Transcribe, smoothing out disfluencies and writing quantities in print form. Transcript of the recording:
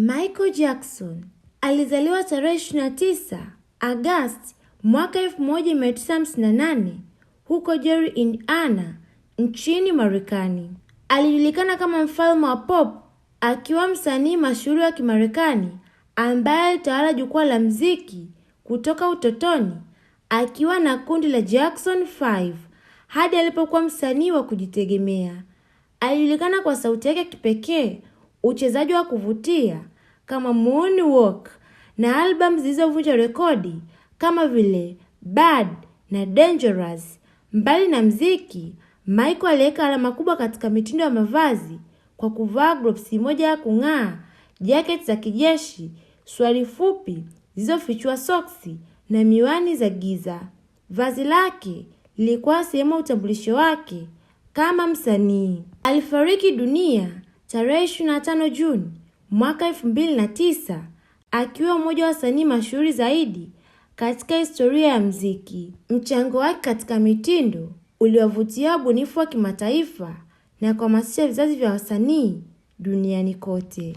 Michael Jackson alizaliwa tarehe 29 Agosti mwaka 1958 huko Gary, Indiana, nchini Marekani. Alijulikana kama mfalme wa pop, akiwa msanii mashuhuri wa Kimarekani ambaye alitawala jukwaa la muziki kutoka utotoni akiwa na kundi la Jackson 5 hadi alipokuwa msanii wa kujitegemea. Alijulikana kwa sauti yake kipekee, uchezaji wa kuvutia kama Moonwalk na albamu zilizovunja rekodi kama vile Bad na Dangerous. Mbali na muziki, Michael aliweka alama kubwa katika mitindo ya mavazi kwa kuvaa gloves moja ya kung'aa, jacket za kijeshi, suruali fupi zilizofichua soksi na miwani za giza. Vazi lake lilikuwa sehemu ya utambulisho wake kama msanii. Alifariki dunia tarehe 25 Juni mwaka 2009 akiwa mmoja wa wasanii mashuhuri zaidi katika historia ya muziki. Mchango wake katika mitindo uliwavutia wabunifu wa kimataifa na kuhamasisha vizazi vya wasanii duniani kote.